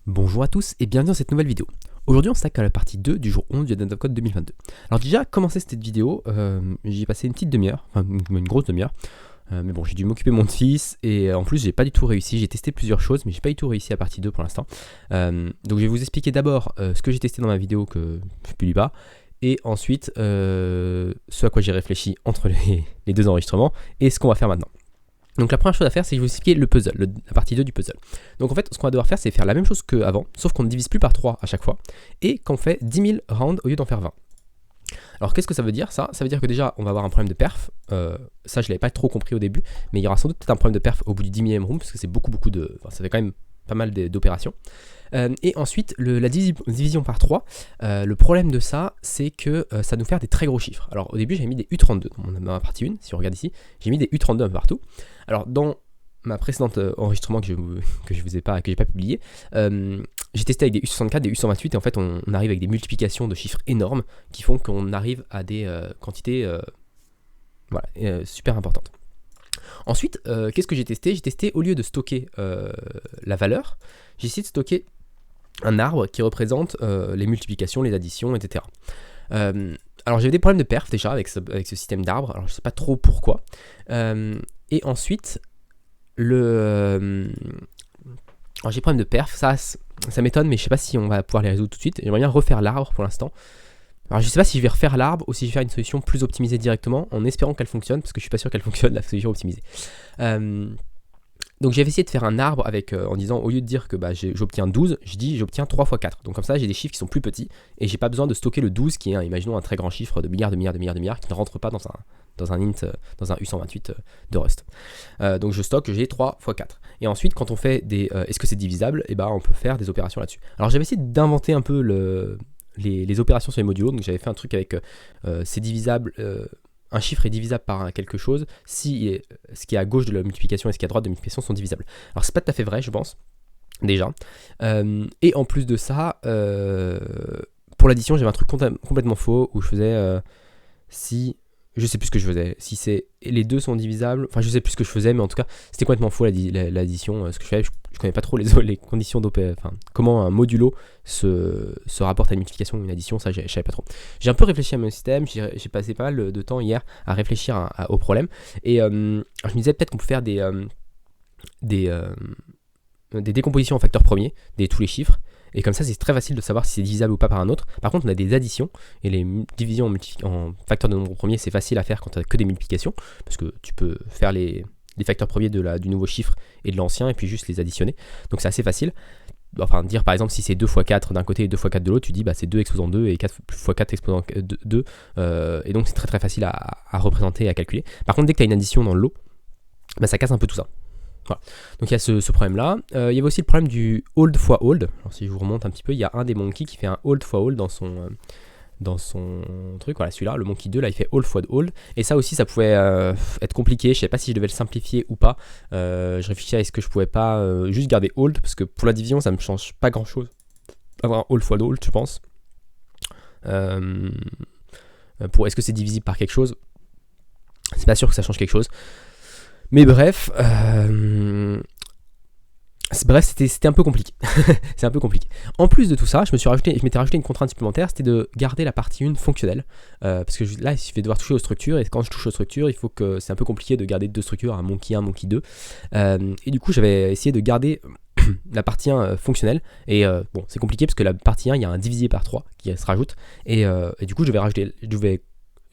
Bonjour à tous et bienvenue dans cette nouvelle vidéo. Aujourd'hui on s'attaque à la partie 2 du jour 11 du Addon Code 2022. Alors déjà, commencer cette vidéo, j'y ai passé une petite demi-heure, enfin une grosse demi-heure. Mais bon, j'ai dû m'occuper de mon fils et en plus j'ai pas du tout réussi. J'ai testé plusieurs choses mais j'ai pas du tout réussi à partie 2 pour l'instant. Donc je vais vous expliquer d'abord ce que j'ai testé dans ma vidéo que je publie pas. Et ensuite ce à quoi j'ai réfléchi entre les deux enregistrements et ce qu'on va faire maintenant. Donc la première chose à faire, c'est que je vais vous expliquer le puzzle, la partie 2 du puzzle. Donc en fait, ce qu'on va devoir faire, c'est faire la même chose qu'avant, sauf qu'on ne divise plus par 3 à chaque fois, et qu'on fait 10 000 rounds au lieu d'en faire 20. Alors qu'est-ce que ça veut dire ça? Ça veut dire que déjà, on va avoir un problème de perf. Ça, je ne l'avais pas trop compris au début, mais il y aura sans doute peut-être un problème de perf au bout du 10 millième round, parce que c'est beaucoup de... Enfin, ça fait quand même pas mal d'opérations. Et ensuite, la division par 3, le problème de ça, c'est que ça nous fait des très gros chiffres. Alors au début, j'ai mis des U32 dans ma partie 1, si on regarde ici, j'ai mis des U32 un peu partout. Alors dans ma précédente enregistrement que j'ai pas publié, j'ai testé avec des U64, des U128, et en fait on arrive avec des multiplications de chiffres énormes qui font qu'on arrive à des quantités super importantes. Ensuite, qu'est-ce que j'ai testé? J'ai testé, au lieu de stocker la valeur, j'ai essayé de stocker un arbre qui représente les multiplications, les additions, etc. Alors j'avais des problèmes de perf déjà avec ce système d'arbre, alors je sais pas trop pourquoi. Et ensuite, alors j'ai des problèmes de perf, ça m'étonne, mais je sais pas si on va pouvoir les résoudre tout de suite. J'aimerais bien refaire l'arbre pour l'instant. Alors je sais pas si je vais refaire l'arbre ou si je vais faire une solution plus optimisée directement, en espérant qu'elle fonctionne, parce que je suis pas sûr qu'elle fonctionne, la solution optimisée. Donc j'avais essayé de faire un arbre en disant, au lieu de dire que j'obtiens 12, je dis j'obtiens 3 fois 4. Donc comme ça j'ai des chiffres qui sont plus petits et j'ai pas besoin de stocker le 12 qui est, imaginons, un très grand chiffre de milliards qui ne rentre pas dans un int, dans un U128 de Rust. Donc je stocke, j'ai 3 fois 4. Et ensuite quand on fait des est-ce que c'est divisable, et on peut faire des opérations là-dessus. Alors j'avais essayé d'inventer un peu les opérations sur les modulos, donc j'avais fait un truc avec c'est divisable, un chiffre est divisable par quelque chose si ce qui est à gauche de la multiplication et ce qui est à droite de la multiplication sont divisables. Alors c'est pas tout à fait vrai, je pense, déjà. Et en plus de ça, pour l'addition, j'avais un truc complètement faux où je faisais si... Je sais plus ce que je faisais. Si les deux sont divisables, enfin je sais plus ce que je faisais, mais en tout cas c'était complètement faux l'addition. Ce que je fais, je connais pas trop les conditions d'OP, enfin comment un modulo se rapporte à une multiplication ou une addition, ça je savais pas trop. J'ai un peu réfléchi à mon système, j'ai passé pas mal de temps hier à réfléchir au problème, et je me disais peut-être qu'on peut faire des décompositions en facteurs premiers, tous les chiffres. Et comme ça, c'est très facile de savoir si c'est divisable ou pas par un autre. Par contre, on a des additions, et les divisions en facteurs de nombre premiers, c'est facile à faire quand tu n'as que des multiplications, parce que tu peux faire les facteurs premiers du nouveau chiffre et de l'ancien, et puis juste les additionner. Donc c'est assez facile. Enfin, dire par exemple si c'est 2 fois 4 d'un côté et 2 fois 4 de l'autre, tu dis c'est 2 exposant 2 et 4 fois 4 exposant 2. Et donc c'est très très facile à représenter et à calculer. Par contre, dès que tu as une addition dans le lot, ça casse un peu tout ça. Voilà. Donc il y a ce problème là. Il y avait aussi le problème du hold fois hold. Alors si je vous remonte un petit peu, il y a un des monkeys qui fait un hold fois hold dans son truc. Voilà, celui-là, le monkey 2, là il fait hold fois hold. Et ça aussi, ça pouvait être compliqué. Je savais pas si je devais le simplifier ou pas. Je réfléchissais à est-ce que je pouvais pas juste garder hold, parce que pour la division, ça me change pas grand chose. Avoir un hold fois hold, je pense. Pour est-ce que c'est divisible par quelque chose? C'est pas sûr que ça change quelque chose. Mais bref, c'était un peu compliqué. C'est un peu compliqué. En plus de tout ça, je m'étais rajouté une contrainte supplémentaire, c'était de garder la partie 1 fonctionnelle. Parce que là, je vais devoir toucher aux structures, et quand je touche aux structures, il faut que c'est un peu compliqué de garder deux structures, un monkey 1, monkey 2. Et du coup, j'avais essayé de garder la partie 1 fonctionnelle. Et bon, c'est compliqué parce que la partie 1, il y a un divisé par 3 qui se rajoute. Et du coup, je devais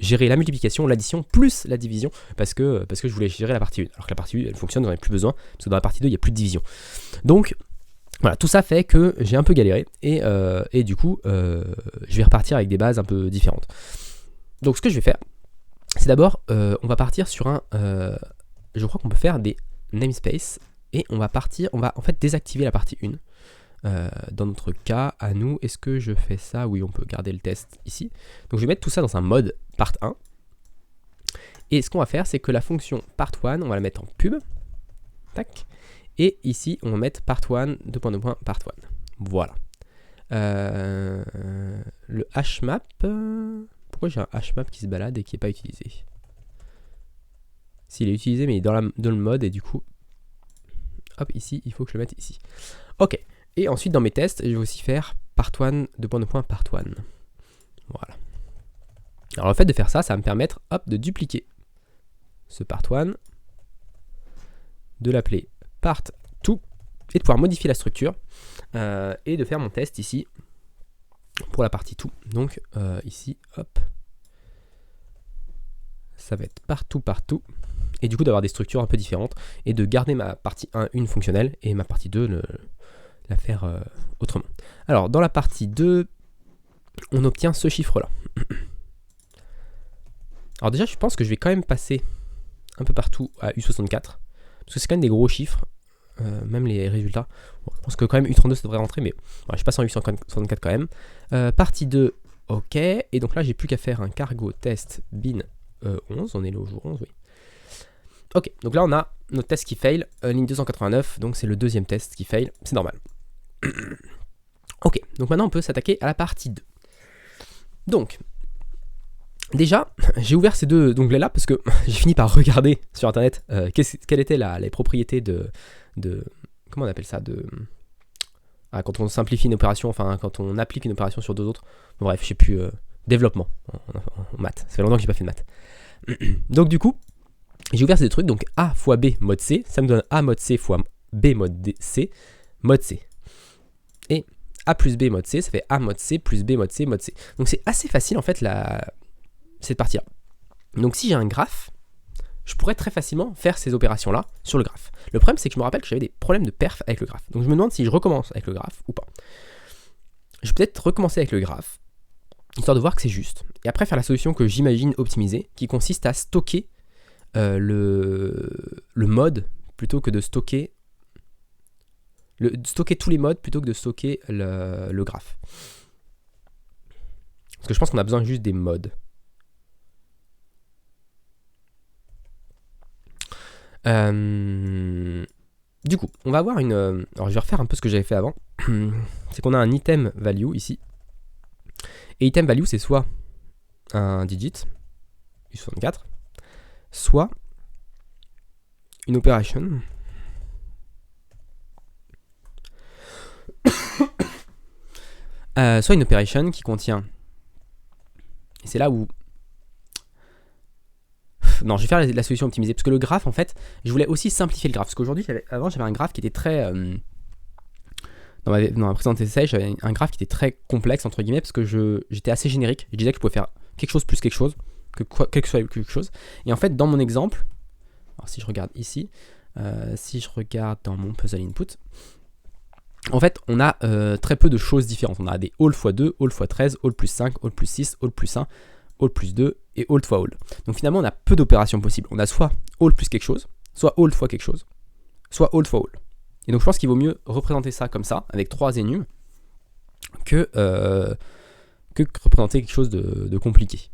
gérer la multiplication, l'addition plus la division parce que je voulais gérer la partie 1. Alors que la partie 1 elle fonctionne, j'en ai plus besoin parce que dans la partie 2 il n'y a plus de division. Donc voilà, tout ça fait que j'ai un peu galéré et du coup je vais repartir avec des bases un peu différentes. Donc ce que je vais faire, c'est d'abord on va partir sur je crois qu'on peut faire des namespace et on va en fait désactiver la partie 1. Dans notre cas, à nous, est-ce que je fais ça? Oui, on peut garder le test ici. Donc je vais mettre tout ça dans un mode part 1. Et ce qu'on va faire, c'est que la fonction part1, on va la mettre en pub. Tac. Et ici, on va mettre part1, part1. Voilà. Le hashmap. Pourquoi j'ai un hashmap qui se balade et qui n'est pas utilisé? S'il est utilisé, mais il est dans le mode, et du coup, hop, ici, il faut que je le mette ici. Ok. Et ensuite dans mes tests, je vais aussi faire part 1, part 1. Voilà. Alors le fait de faire ça, ça va me permettre hop, de dupliquer ce part 1, de l'appeler part 2 et de pouvoir modifier la structure et de faire mon test ici pour la partie 2. Donc ici, hop, ça va être partout, et du coup d'avoir des structures un peu différentes et de garder ma partie 1 une fonctionnelle et ma partie 2 la faire autrement. Alors dans la partie 2, on obtient ce chiffre là. Alors déjà je pense que je vais quand même passer un peu partout à U64 parce que c'est quand même des gros chiffres, même les résultats. Bon, je pense que quand même U32 ça devrait rentrer, mais ouais, je passe en U64 quand même. Partie 2, ok, et donc là j'ai plus qu'à faire un cargo test bin 11, on est là au jour 11, oui. Ok, donc là on a notre test qui fail, ligne 289, donc c'est le deuxième test qui fail, c'est normal. Ok, donc maintenant on peut s'attaquer à la partie 2. Donc, déjà, j'ai ouvert ces deux onglets là parce que j'ai fini par regarder sur internet quelles étaient les propriétés de. Comment on appelle ça quand on simplifie une opération, enfin quand on applique une opération sur deux autres. Bon, bref, je sais plus, développement en maths. Ça fait longtemps que j'ai pas fait de maths. Donc, du coup, j'ai ouvert ces deux trucs, donc A fois B mode C, ça me donne A mode C fois B mode C, mode C. Et A plus B mode C, ça fait A mode C plus B mode C mode C. Donc c'est assez facile en fait cette partie-là. Donc si j'ai un graphe, je pourrais très facilement faire ces opérations-là sur le graphe. Le problème c'est que je me rappelle que j'avais des problèmes de perf avec le graphe. Donc je me demande si je recommence avec le graphe ou pas. Je vais peut-être recommencer avec le graphe, histoire de voir que c'est juste. Et après faire la solution que j'imagine optimisée, qui consiste à stocker le mode plutôt que de stocker tous les modes plutôt que de stocker le graphe. Parce que je pense qu'on a besoin juste des modes. Du coup, on va avoir une... alors je vais refaire un peu ce que j'avais fait avant. C'est qu'on a un item value ici. Et item value, c'est soit un digit, U64, soit une operation. Soit une operation qui contient... Et c'est là où... Non, je vais faire la solution optimisée. Parce que le graphe, en fait, je voulais aussi simplifier le graphe. Parce qu'aujourd'hui, avant, j'avais un graphe qui était très... Dans ma précédente essai, j'avais un graphe qui était très complexe, entre guillemets, parce que j'étais assez générique. Je disais que je pouvais faire quelque chose plus quelque chose, quel que soit quelque chose. Et en fait, dans mon exemple, alors si je regarde ici, si je regarde dans mon puzzle input, en fait, on a très peu de choses différentes. On a des all x 2, all x 13, all plus 5, all plus 6, all plus 1, all plus 2 et all fois all. Donc finalement, on a peu d'opérations possibles. On a soit all plus quelque chose, soit all fois quelque chose, soit all fois all. Et donc je pense qu'il vaut mieux représenter ça comme ça, avec 3 énums, que représenter quelque chose de compliqué.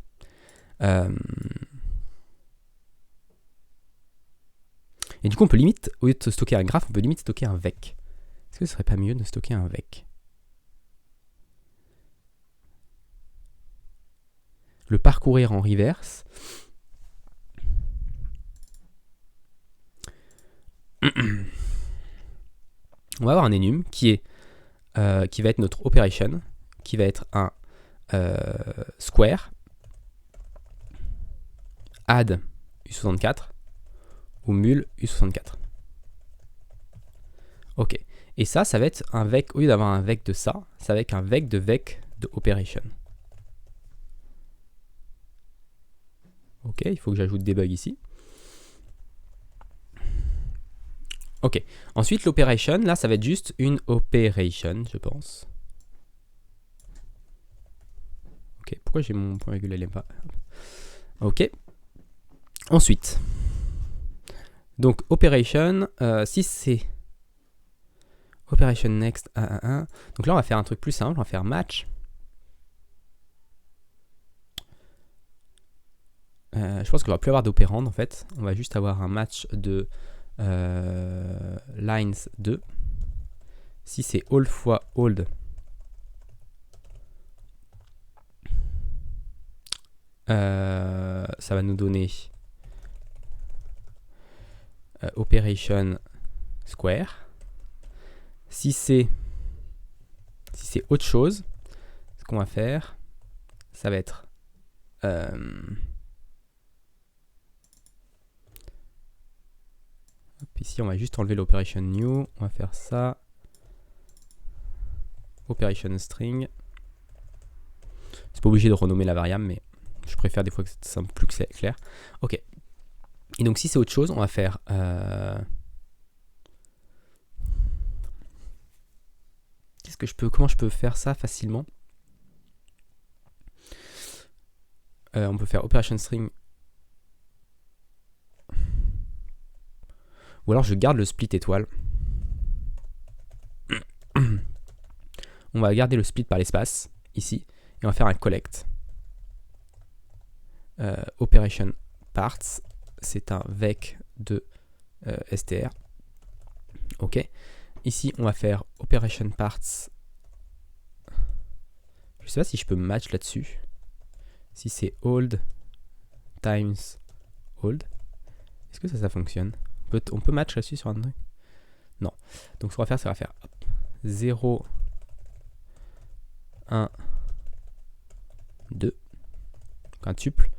Et du coup, on peut limite, au lieu de stocker un graphe, on peut limite stocker un vec. Est-ce que ce serait pas mieux de stocker un vec? Le parcourir en reverse. On va avoir un enum qui va être notre operation, qui va être un square add U64 ou mul U64. Ok. Et ça va être un vec, au lieu d'avoir un vec de ça va être un vec de operation. Ok, il faut que j'ajoute debug ici. Ok, ensuite l'operation, là ça va être juste une operation, je pense. Ok, pourquoi j'ai mon point virgule, elle n'aime pas. Ok. Ensuite, donc operation, si c'est operation next 1. Donc là on va faire un truc plus simple, on va faire match. Je pense qu'on va plus avoir d'opérande en fait. On va juste avoir un match de lines 2. Si c'est all fois old, ça va nous donner operation square. Si c'est c'est autre chose, ce qu'on va faire, ça va être ici, on va juste enlever l'operation new. On va faire ça. Operation string. C'est pas obligé de renommer la variable, mais je préfère des fois que c'est un peu plus clair. Ok. Et donc, si c'est autre chose, on va faire. Comment je peux faire ça facilement? On peut faire operation string. Ou alors je garde le split étoile. On va garder le split par l'espace, ici, et on va faire un collect. Operation parts, c'est un vec de str. Ok. Ici, on va faire operation parts. Je sais pas si je peux match là-dessus. Si c'est old times old. Est-ce que ça fonctionne? On peut match là-dessus sur un truc? Non. Donc ce qu'on va faire, c'est qu'on va faire 0, 1, 2. Donc un tuple.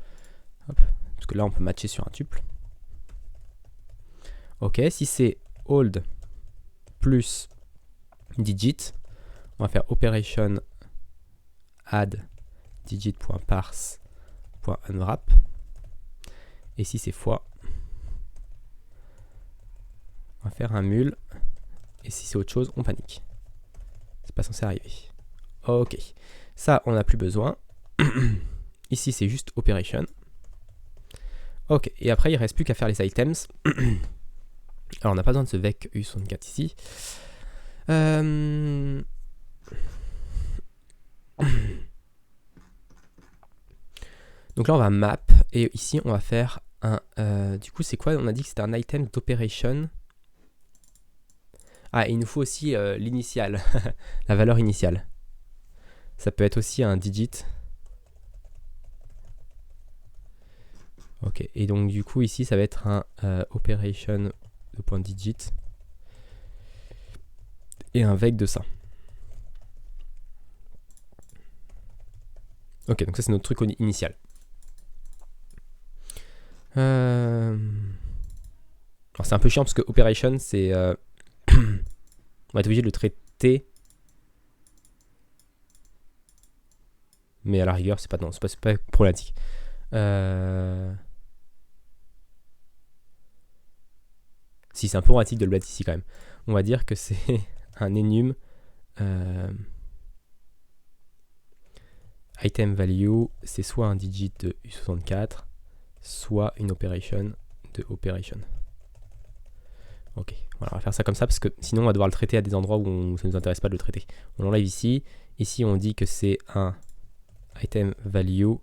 Hop. Parce que là, on peut matcher sur un tuple. Ok, si c'est old plus digit, on va faire operation add digit.parse.unwrap. Et si c'est fois, on va faire un mul. Et si c'est autre chose, on panique. C'est pas censé arriver. Ok. Ça, on n'a plus besoin. Ici, c'est juste operation. Ok. Et après, il ne reste plus qu'à faire les items. Alors, on n'a pas besoin de ce vec U64 ici. Donc là, on va map. Et ici, on va faire un... du coup, c'est quoi? On a dit que c'était un item d'operation. Ah, et il nous faut aussi l'initiale. La valeur initiale. Ça peut être aussi un digit. Ok. Et donc, du coup, ici, ça va être un operation de point digit. Et un vec de ça. Ok, donc ça, c'est notre truc initial. Alors, c'est un peu chiant parce que operation, c'est... on va être obligé de le traiter. Mais à la rigueur, c'est pas problématique. Si, c'est un peu problématique de le mettre ici quand même. On va dire que c'est un enum item value, c'est soit un digit de U64, soit une operation de operation. Ok, voilà, on va faire ça comme ça parce que sinon on va devoir le traiter à des endroits où ça ne nous intéresse pas de le traiter. On l'enlève ici. Ici, on dit que c'est un item value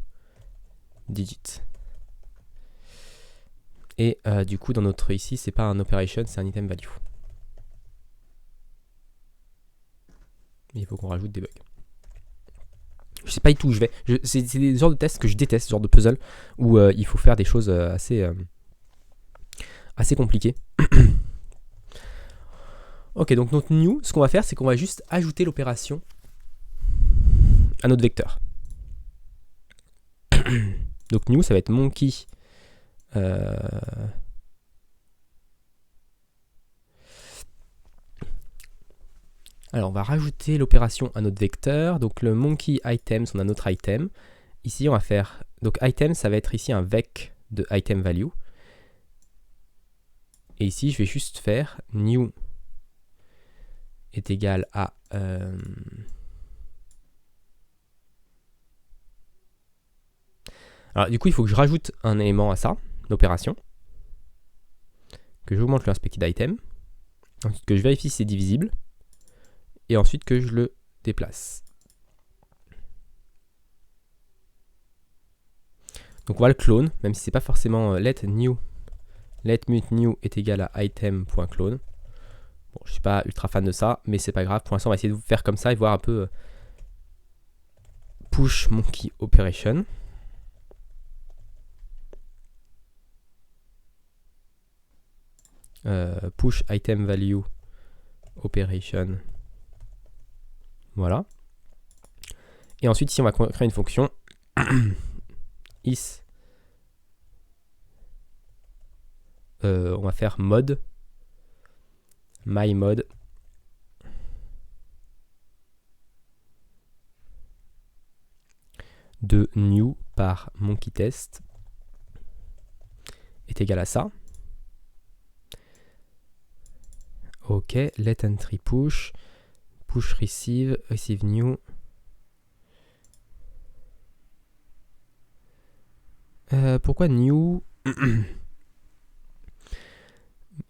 digit. Et du coup, dans notre ici, c'est pas un operation, c'est un item value. Mais il faut qu'on rajoute des bugs. Je sais pas du tout où je vais. C'est des genres de tests que je déteste, ce genre de puzzle, où il faut faire des choses assez compliquées. Ok, donc notre new, ce qu'on va faire, c'est qu'on va juste ajouter l'opération à notre vecteur. Donc new, ça va être monkey. Alors on va rajouter l'opération à notre vecteur. Donc le monkey items, on a notre item. Ici on va faire, donc item ça va être ici un vec de item value. Et ici je vais juste faire new est égal à alors du coup il faut que je rajoute un élément à ça, l'opération, que j'augmente le inspected item, ensuite que je vérifie si c'est divisible, et ensuite que je le déplace. Donc on va le clone, même si c'est pas forcément let mut new est égal à item.clone. Bon, je suis pas ultra fan de ça, mais c'est pas grave. Pour l'instant, on va essayer de faire comme ça et voir un peu push monkey operation. Push item value operation. Voilà. Et ensuite, ici, on va créer une fonction is. On va faire mode, mymode, de new par monkeyTest est égal à ça. Ok, let entry push, push receive, receive new. Pourquoi new?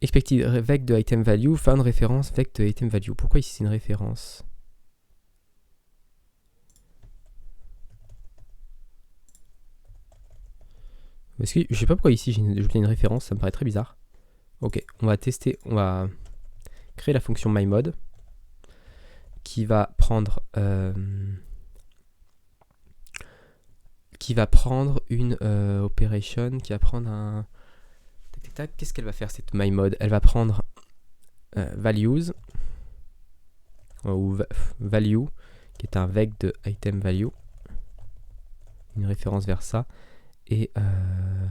Expected vec de item value, found référence vec de item value. Pourquoi ici c'est une référence? Parce que je sais pas pourquoi ici j'ai une référence, ça me paraît très bizarre. Ok, on va tester, on va créer la fonction mymode qui va prendre une operation, qui va prendre un qu'est-ce qu'elle va faire cette mymode? Elle va prendre values ou value qui est un vec de item value, une référence vers ça, et je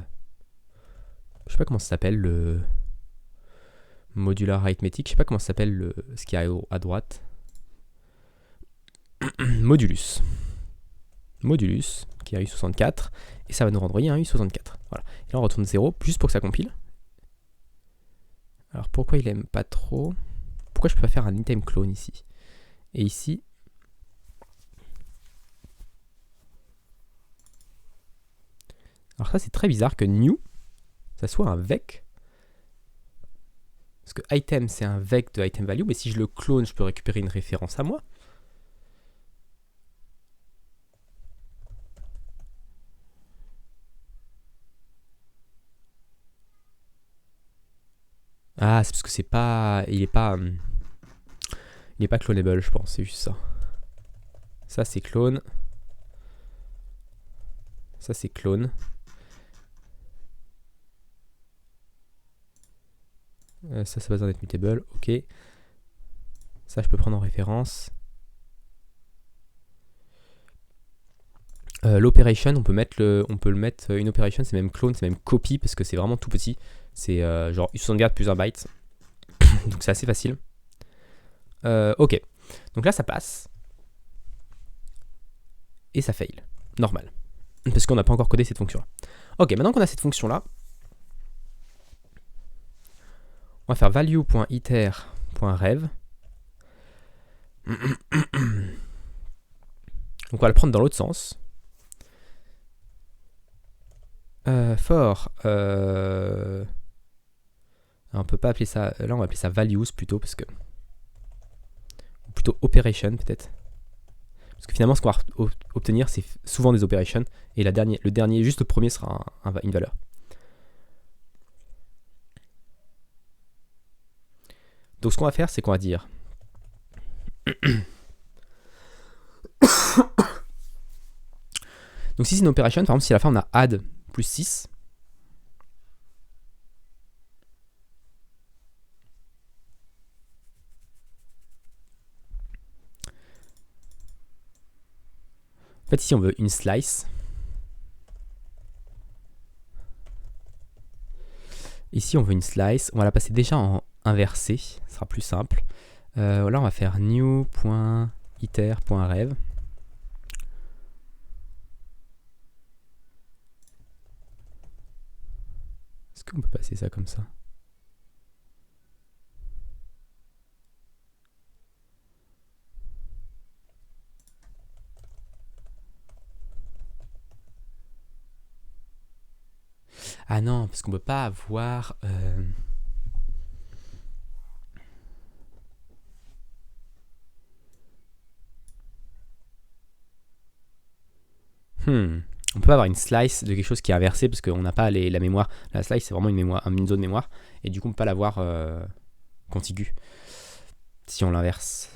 sais pas comment ça s'appelle, le modular arithmetic, je sais pas comment ça s'appelle ce qui est à droite. Modulus qui est à U64, et ça va nous renvoyer un U64. Voilà. Et là on retourne 0 juste pour que ça compile. Alors pourquoi il aime pas trop? Pourquoi je peux pas faire un item clone ici? Et ici, alors ça c'est très bizarre que new ça soit un vec, parce que item c'est un vec de item value, mais si je le clone je peux récupérer une référence à moi. Ah, c'est parce que c'est pas, il est pas clonable, je pense, c'est juste ça. Ça c'est clone. Ça c'est clone. Ça a besoin d'être mutable, ok. Ça je peux prendre en référence. L'operation, on peut le mettre une operation, c'est même clone, c'est même copy parce que c'est vraiment tout petit. C'est genre U64 plus 1 byte. Donc c'est assez facile. Ok. Donc là ça passe. Et ça fail. Normal. Parce qu'on n'a pas encore codé cette fonction là. Ok, maintenant qu'on a cette fonction là, on va faire value.iter.rev. Donc on va le prendre dans l'autre sens. For on peut pas appeler ça, là on va appeler ça values plutôt, parce que ou plutôt operation peut-être, parce que finalement ce qu'on va obtenir c'est souvent des operations, et le dernier, juste le premier sera une valeur. Donc ce qu'on va faire c'est qu'on va dire donc si c'est une operation, par exemple si à la fin on a add plus 6, en fait ici on veut une slice, ici on veut une slice, on va la passer déjà en inversé, ce sera plus simple. Là on va faire new.iter.rev. Est-ce qu'on peut passer ça comme ça? Ah non, parce qu'on peut pas avoir... On peut pas avoir une slice de quelque chose qui est inversé parce qu'on n'a pas la mémoire. La slice c'est vraiment une zone mémoire, et du coup on peut pas l'avoir contiguë si on l'inverse.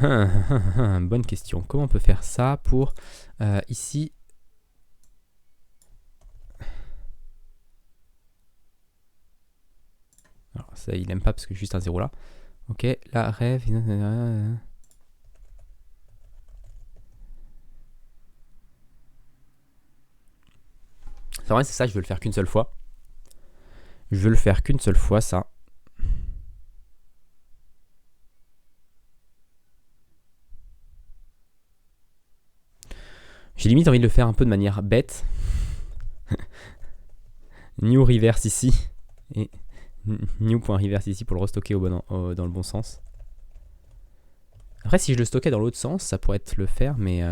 Bonne question. Comment on peut faire ça pour ici? Alors ça il aime pas parce que juste un 0 là. Ok, la rêve. C'est vrai, c'est ça, je veux le faire qu'une seule fois. Je veux le faire qu'une seule fois, ça. J'ai limite envie de le faire un peu de manière bête. New reverse ici. Et new.reverse ici pour le restocker dans le bon sens. Après, si je le stockais dans l'autre sens, ça pourrait être le faire, mais...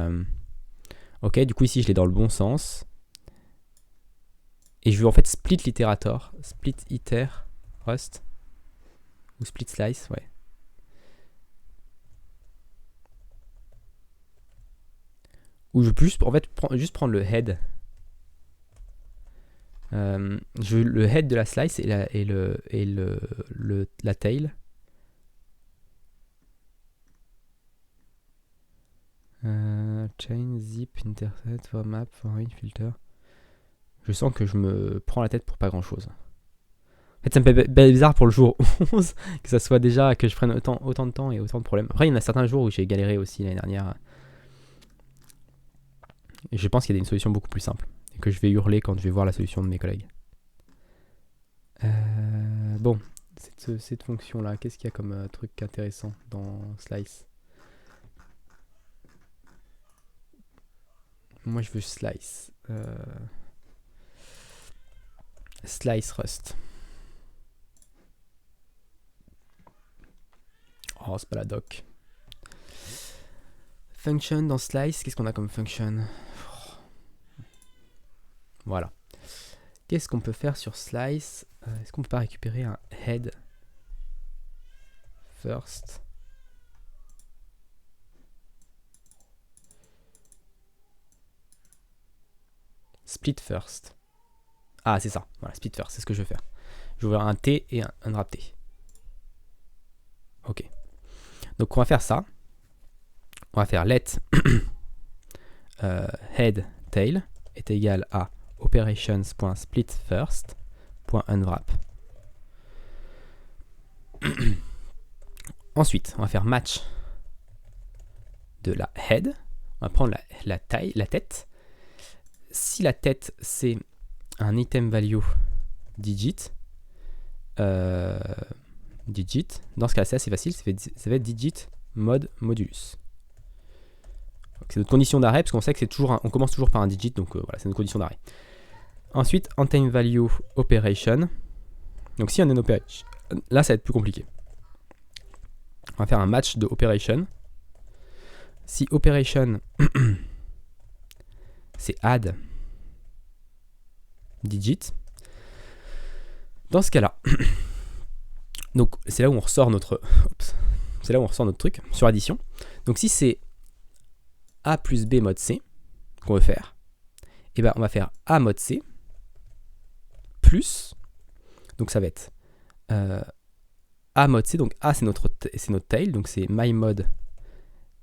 Ok, du coup, ici, je l'ai dans le bon sens. Et je veux en fait split l'iterator. Split iter rust. Ou split slice, ouais. Ou je peux juste, en fait, juste prendre le head. Je veux le head de la slice et la tail. Chain, zip, intercept, for map, for filter. Je sens que je me prends la tête pour pas grand chose. En fait, ça me fait bizarre pour le jour 11 que ça soit déjà que je prenne autant de temps et autant de problèmes. Après, il y en a certains jours où j'ai galéré aussi l'année dernière. Et je pense qu'il y a une solution beaucoup plus simple. Et que je vais hurler quand je vais voir la solution de mes collègues. Bon, cette fonction-là, qu'est-ce qu'il y a comme truc intéressant dans Slice? Moi, je veux Slice. Slice Rust. Oh, c'est pas la doc. Function dans Slice, qu'est-ce qu'on a comme function? Voilà. Qu'est-ce qu'on peut faire sur Slice? Est-ce qu'on peut pas récupérer un head first? Split first. Ah, c'est ça. Voilà, split first, c'est ce que je veux faire. Je veux un T et un unwrap T. Ok. Donc on va faire ça. On va faire let head tail est égal à operations.splitFirst.unwrap. Ensuite, on va faire match de la head. On va prendre la taille, la tête. Si la tête c'est un item value digit, dans ce cas c'est assez facile, ça va être digit mod modulus. C'est notre condition d'arrêt parce qu'on sait que c'est toujours on commence toujours par un digit, donc voilà, c'est notre condition d'arrêt. Ensuite, untain value operation. Donc si on a une operation, là ça va être plus compliqué. On va faire un match de operation. Si operation c'est add digit, dans ce cas-là, donc c'est là où on ressort notre, c'est là où on ressort notre truc sur addition. Donc si c'est A plus B mod C qu'on veut faire, et ben on va faire A mod C plus, donc ça va être A mod C, donc A c'est notre tail, donc c'est my mod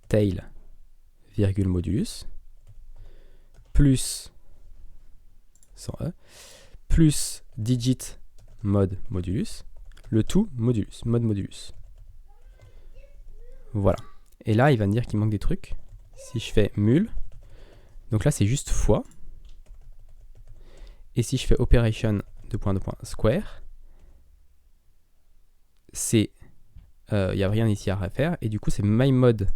tail virgule modulus plus sans E plus digit mod modulus, le tout modulus, mod modulus. Voilà. Et là il va me dire qu'il manque des trucs. Si je fais mul, donc là c'est juste fois. Et si je fais operation square, c'est il n'y a rien ici à refaire, et du coup c'est my mod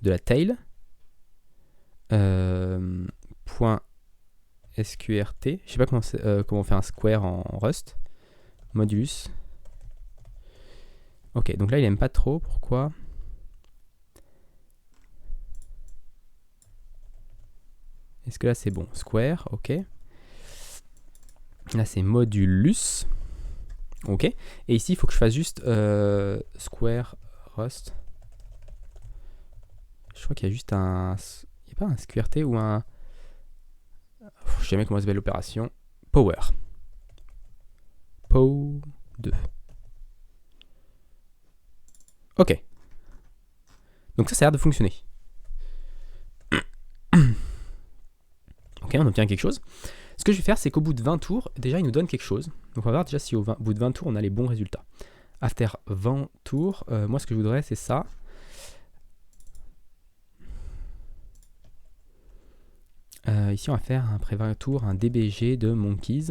de la tail point sqrt, je sais pas comment faire un square en Rust, modulus. Ok, donc là il aime pas trop, pourquoi? Est-ce que là c'est bon? Square, ok. Là c'est modulus. Ok. Et ici il faut que je fasse juste square Rust. Je crois qu'il y a juste un... Il n'y a pas un sqrt ou un... Je sais jamais comment s'appelle l'opération. Power. POW 2. Ok. Donc ça a l'air de fonctionner. Ok, on obtient quelque chose. Ce que je vais faire, c'est qu'au bout de 20 tours, déjà il nous donne quelque chose. Donc on va voir déjà si au bout de 20 tours, on a les bons résultats. after 20 tours, moi ce que je voudrais c'est ça. Ici on va faire après 20 tours un DBG de monkeys.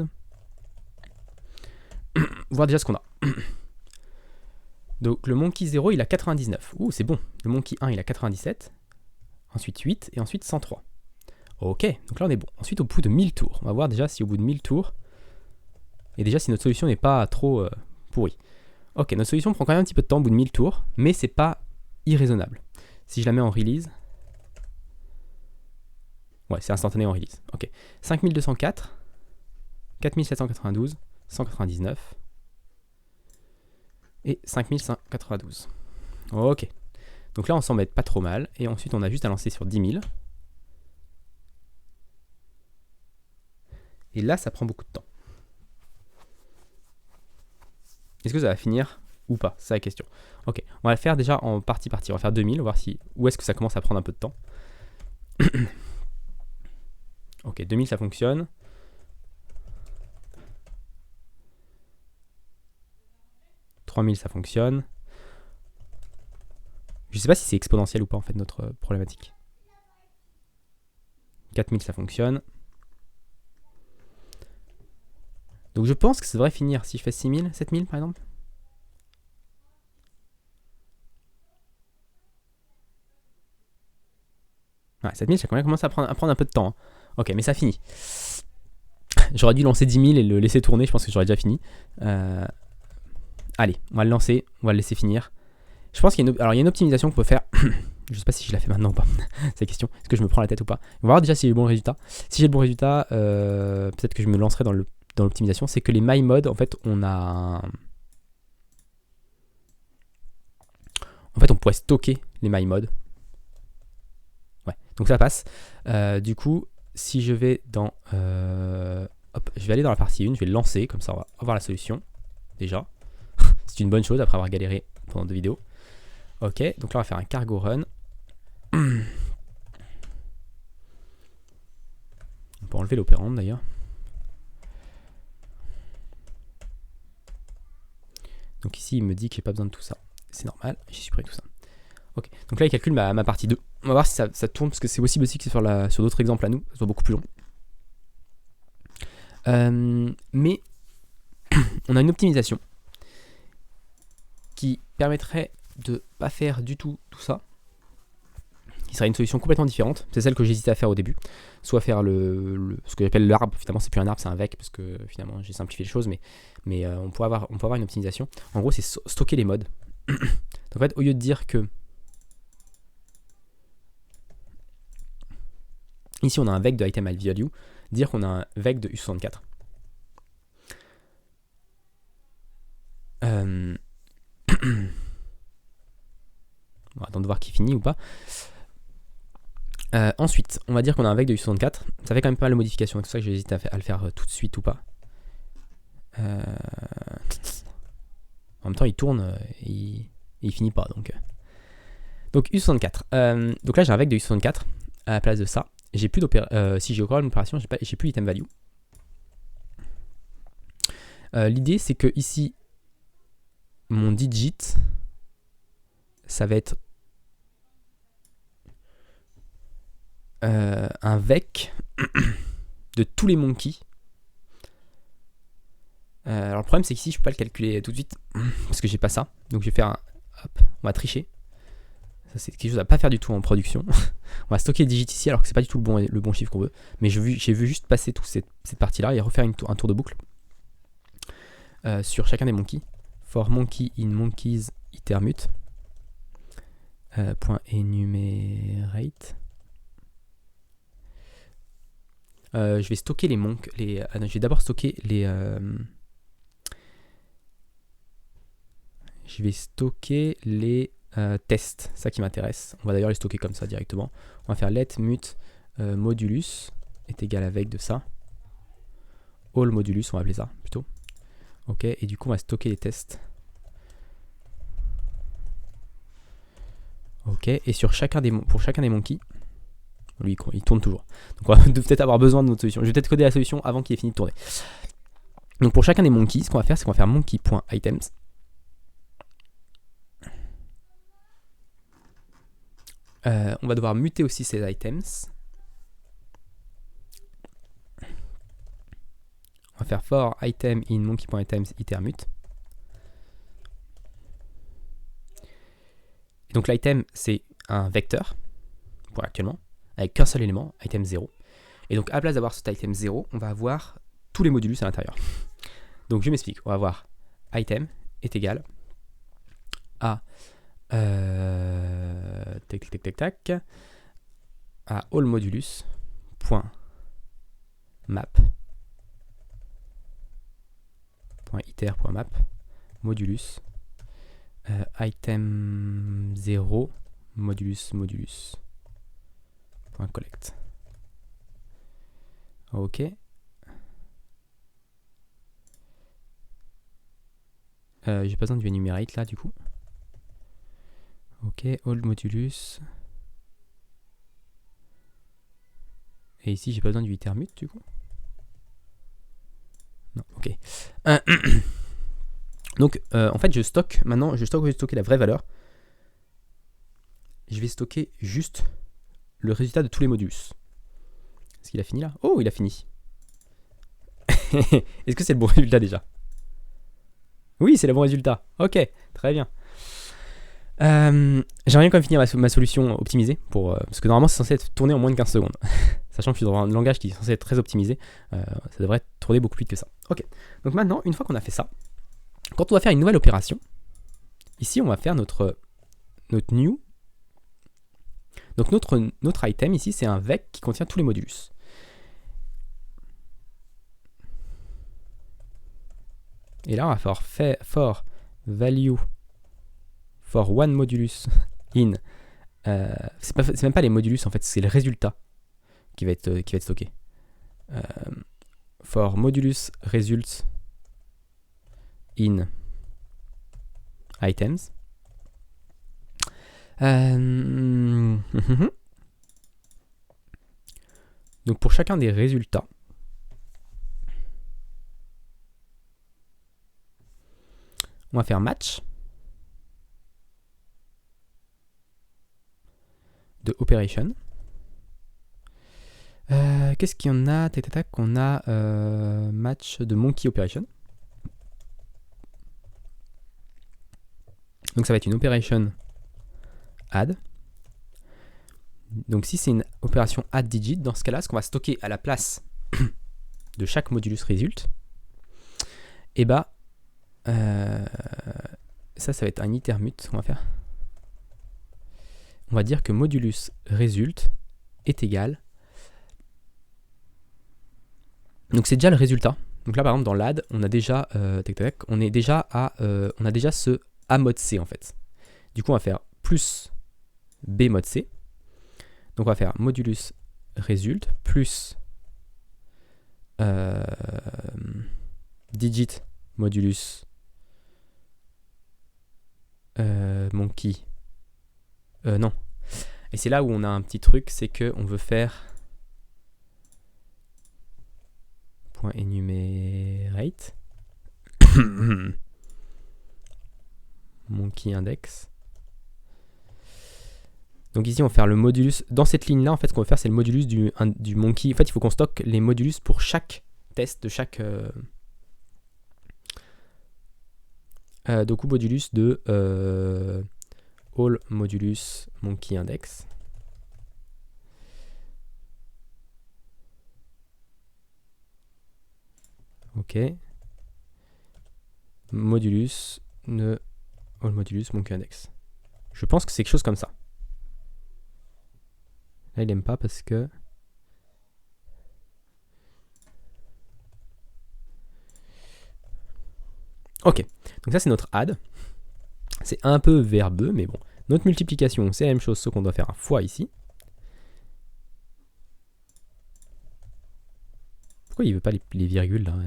Voir déjà ce qu'on a. Donc le monkey 0 il a 99. Ouh c'est bon. Le monkey 1 il a 97. Ensuite 8 et ensuite 103. Ok, donc là on est bon. Ensuite au bout de 1000 tours. On va voir déjà si au bout de 1000 tours. Et déjà si notre solution n'est pas trop pourrie. Ok, notre solution prend quand même un petit peu de temps au bout de 1000 tours. Mais c'est pas irraisonnable. Si je la mets en release. Ouais, c'est instantané en release. Ok. 5204, 4792, 199 et 5192. Ok. Donc là, on s'embête pas trop mal. Et ensuite, on a juste à lancer sur 10 000. Et là, ça prend beaucoup de temps. Est-ce que ça va finir ou pas? C'est la question. Ok. On va le faire déjà en partie. On va faire 2000. On va voir si, où est-ce que ça commence à prendre un peu de temps. Ok, 2000 ça fonctionne. « 3000 ça fonctionne. Je sais pas si c'est exponentiel ou pas en fait notre problématique. 4000 ça fonctionne. Donc je pense que ça devrait finir si je fais 6000, 7000 par exemple. Ouais, 7000 ça commence à prendre un peu de temps. Hein. Ok, mais ça finit. J'aurais dû lancer 10 000 et le laisser tourner, je pense que j'aurais déjà fini. Allez, on va le lancer, on va le laisser finir. Je pense qu'il y a une optimisation qu'on peut faire. Je sais pas si je la fais maintenant ou pas. C'est la question. Est-ce que je me prends la tête ou pas? On va voir déjà si j'ai le bon résultat. Si j'ai le bon résultat, peut-être que je me lancerai dans l'optimisation. C'est que les my mode, en fait, on pourrait stocker les my mode. Ouais, donc ça passe. Du coup, si je vais dans... hop, je vais aller dans la partie 1, je vais le lancer, comme ça on va avoir la solution. Déjà. C'est une bonne chose après avoir galéré pendant 2 vidéos. Ok, donc là on va faire un cargo run. On peut enlever l'opérande d'ailleurs. Donc ici il me dit que j'ai pas besoin de tout ça. C'est normal, j'ai supprimé tout ça. Ok, donc là il calcule ma partie 2. On va voir si ça tourne, parce que c'est possible aussi que sur d'autres exemples à nous, ça soit beaucoup plus long. Mais on a une optimisation qui permettrait de pas faire du tout ça, qui serait une solution complètement différente. C'est celle que j'hésitais à faire au début, soit faire ce que j'appelle l'arbre. Finalement c'est plus un arbre, c'est un vec, parce que finalement j'ai simplifié les choses, mais on peut avoir une optimisation. En gros c'est stocker les modes. Donc en fait au lieu de dire que ici on a un vec de item value, dire qu'on a un vec de U64. On va attendre de voir qui finit ou pas. Ensuite, on va dire qu'on a un vec de U64. Ça fait quand même pas mal de modifications. C'est pour ça que j'hésite à le faire tout de suite ou pas. En même temps, il tourne et il finit pas. Donc U64. Donc là, j'ai un vec de U64 à la place de ça. J'ai plus si j'ai encore une opération, j'ai plus item value. L'idée, c'est que ici, mon digit, ça va être un vec de tous les monkeys. Alors le problème c'est qu'ici je peux pas le calculer tout de suite parce que j'ai pas ça. Donc je vais faire hop, on va tricher. Ça c'est quelque chose à pas faire du tout en production. On va stocker le digit ici alors que c'est pas du tout le bon chiffre qu'on veut. Mais j'ai vu juste passer toute cette partie là et refaire un tour de boucle sur chacun des monkeys. For monkey in monkeys itermute .enumerate. Je vais stocker les monks. Je vais d'abord stocker les. Je vais stocker les tests. C'est ça qui m'intéresse. On va d'ailleurs les stocker comme ça directement. On va faire let mut modulus est égal avec de ça. All modulus, on va appeler ça plutôt. Ok, et du coup on va stocker les tests. Ok, et pour chacun des monkeys, lui il tourne toujours. Donc on va peut-être avoir besoin de notre solution. Je vais peut-être coder la solution avant qu'il ait fini de tourner. Donc pour chacun des monkeys, ce qu'on va faire, c'est qu'on va faire monkey.items. On va devoir muter aussi ces items. On va faire for item in monkey.items itermute. Et donc l'item, c'est un vecteur, pour actuellement, avec qu'un seul élément, item 0. Et donc à la place d'avoir cet item 0, on va avoir tous les modulus à l'intérieur. Donc je m'explique, on va avoir item est égal à à allmodulus.map .iter.map modulus item 0 modulus .collect. Ok. J'ai pas besoin du enumerate là du coup. Ok, all modulus. Et ici j'ai pas besoin du itermute du coup. Non, ok. Donc en fait je stocke maintenant, je vais stocker la vraie valeur. Je vais stocker juste le résultat de tous les modulus. Est-ce qu'il a fini là? Oh, il a fini. Est-ce que c'est le bon résultat déjà? Oui, c'est le bon résultat. Ok, très bien. J'aimerais bien quand même finir ma solution optimisée, parce que normalement c'est censé être tourné en moins de 15 secondes. Sachant que je suis dans un langage qui est censé être très optimisé, ça devrait tourner beaucoup plus vite que ça. Ok, donc maintenant, une fois qu'on a fait ça, quand on va faire une nouvelle opération, ici on va faire notre new. Donc notre item ici, c'est un vec qui contient tous les modulus. Et là, on va faire for value for one modulus in. C'est même pas les modulus en fait, c'est le résultat qui va être stocké. For modulus results in items. Donc pour chacun des résultats, on va faire match de operation. Qu'est-ce qu'il y en a? On a match de monkey operation. Donc ça va être une operation add. Donc si c'est une opération add digit, dans ce cas-là, ce qu'on va stocker à la place de chaque modulus result, et bah ça va être un itermute qu'on va faire. On va dire que modulus result est égal. Donc c'est déjà le résultat. Donc là par exemple dans l'add, on a déjà on a déjà ce A mod C en fait. Du coup on va faire plus B mod C. Donc on va faire modulus result plus digit modulus monkey. Non. Et c'est là où on a un petit truc, c'est que on veut faire point enumerate monkey index. Donc ici on va faire le modulus. Dans cette ligne là en fait ce qu'on va faire c'est le modulus du monkey. En fait il faut qu'on stocke les modulus pour chaque test de chaque donc modulus de all modulus monkey index. Ok. Modulus de all modulus monkey index. Je pense que c'est quelque chose comme ça. Là, il aime pas parce que... Ok, donc ça c'est notre add. C'est un peu verbeux, mais bon. Notre multiplication, c'est la même chose, sauf qu'on doit faire un fois ici. Pourquoi il veut pas les virgules là?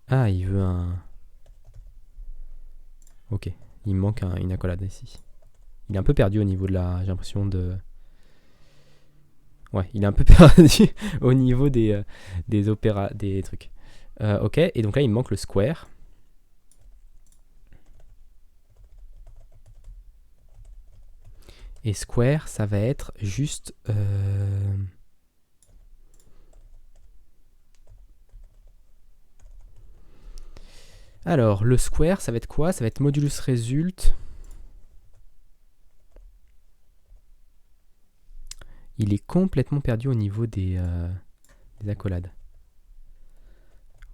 Ah, il veut un... Ok, il me manque une accolade ici. Il est un peu perdu au niveau de la... J'ai l'impression de... Ouais, il est un peu perdu au niveau des trucs. Ok, et donc là il me manque le square. Et square, ça va être juste... Alors, le square, ça va être quoi? Ça va être modulus result. Il est complètement perdu au niveau des accolades.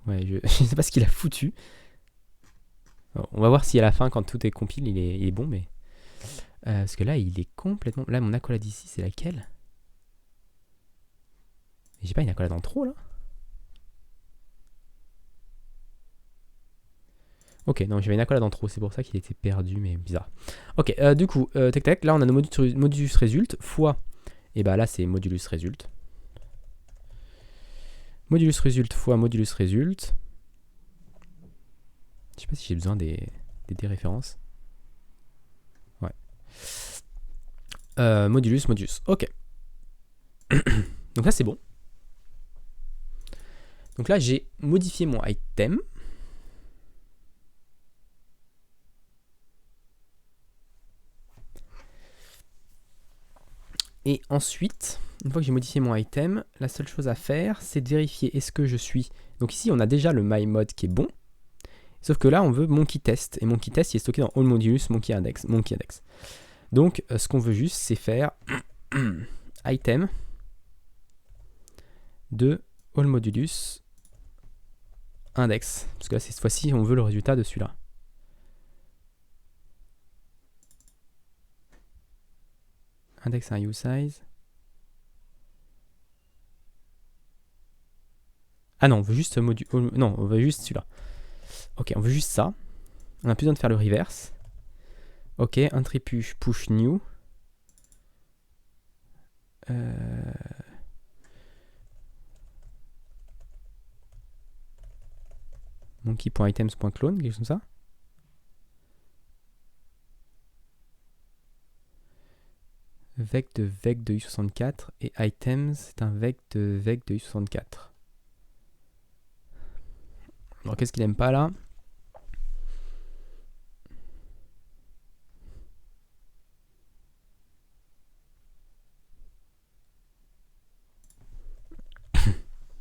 Ouais, je ne sais pas ce qu'il a foutu. Alors, on va voir si à la fin, quand tout est compile, il est bon, mais... parce que là, il est complètement... Là, mon accolade ici, c'est laquelle? J'ai pas une accolade en trop, là? Ok, non, j'avais une accolade en trop, c'est pour ça qu'il était perdu, mais bizarre. Ok, du coup, tac tac, là on a nos modulus result fois, et bah là c'est modulus result. Modulus result fois modulus result. Je sais pas si j'ai besoin des références. Ouais. Modulus, ok. Donc là c'est bon. Donc là j'ai modifié mon item. Et ensuite, une fois que j'ai modifié mon item, la seule chose à faire, c'est de vérifier est-ce que je suis... Donc ici, on a déjà le myMod qui est bon. Sauf que là, on veut monkey test. Et monkey test, il est stocké dans all modulus monkey index. Donc, ce qu'on veut juste, c'est faire item de all modulus index. Parce que là, cette fois-ci, on veut le résultat de celui-là. Index un usize. Ah non, on veut juste non, on veut juste celui-là. Ok, on veut juste ça. On n'a plus besoin de faire le reverse. Ok, entry push new. Monkey.items.clone, quelque chose comme ça. Vec de U64 et items, c'est un vec de U64. Alors qu'est-ce qu'il aime pas là?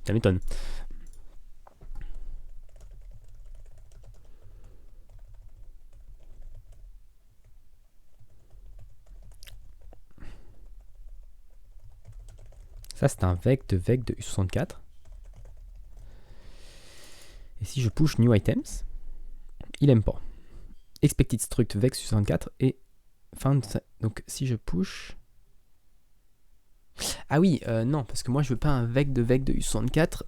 Ça m'étonne. Ça, c'est un vec de U64. Et si je push new items, il aime pas. Expected struct vec U64 et fin. Donc si je push. Ah oui, non, parce que moi je veux pas un vec de U64.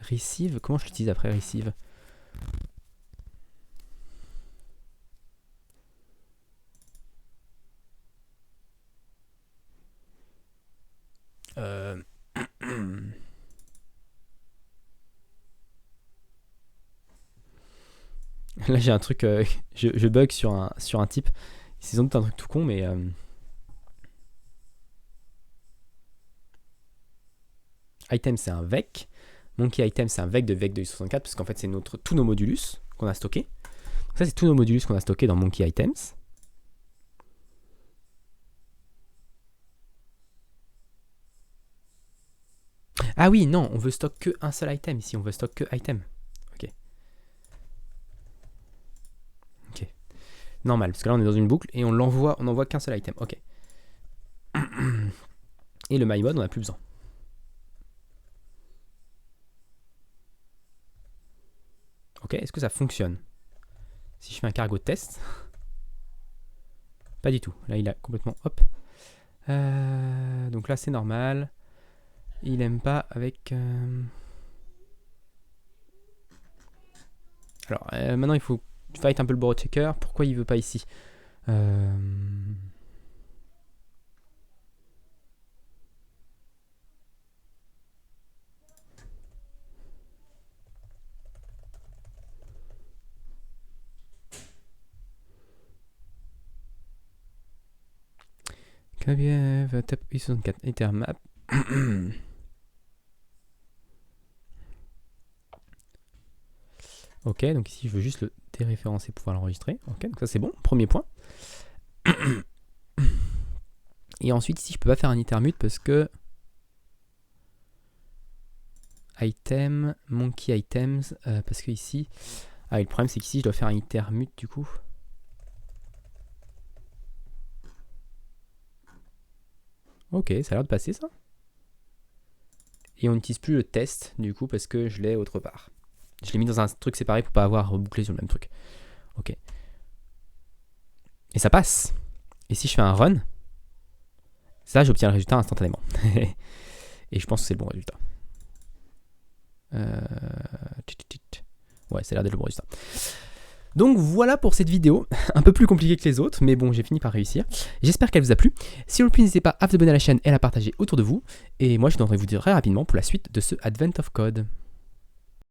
Receive, comment je l'utilise après receive? Là j'ai un truc, je bug sur un type. C'est sans doute un truc tout con, mais... Item c'est un vec. Monkey item c'est un vec de U64, parce qu'en fait c'est tous nos modulus qu'on a stockés. Donc ça c'est tous nos modulus qu'on a stockés dans Monkey items. Ah oui, non, on veut stock que un seul item ici, on veut stock que item. Ok. Ok. Normal, parce que là on est dans une boucle et on n'envoie qu'un seul item. Ok. Et le myMod, on n'a plus besoin. Ok, est-ce que ça fonctionne? Si je fais un cargo test. Pas du tout. Là il a complètement... Hop. Donc là c'est normal. Il aime pas avec... Alors maintenant il faut fight un peu le borrow checker. Pourquoi il veut pas ici? Tap U64 ethermap. Ok, donc ici je veux juste le déréférencer pour pouvoir l'enregistrer. Ok, donc ça c'est bon, premier point. Et ensuite ici je peux pas faire un intermute parce que item, monkey items, parce que ici, le problème c'est qu'ici je dois faire un intermute du coup. Ok, ça a l'air de passer ça. Et on n'utilise plus le test du coup parce que je l'ai autre part. Je l'ai mis dans un truc séparé pour pas avoir rebouclé sur le même truc. Ok. Et ça passe. Et si je fais un run, ça j'obtiens le résultat instantanément. Et je pense que c'est le bon résultat. Ouais, ça a l'air d'être le bon résultat. Donc voilà pour cette vidéo, un peu plus compliquée que les autres, mais bon, j'ai fini par réussir. J'espère qu'elle vous a plu. Si vous le plaît, n'hésitez pas à vous abonner à la chaîne et à la partager autour de vous. Et moi, je devrais vous dire très rapidement pour la suite de ce Advent of Code.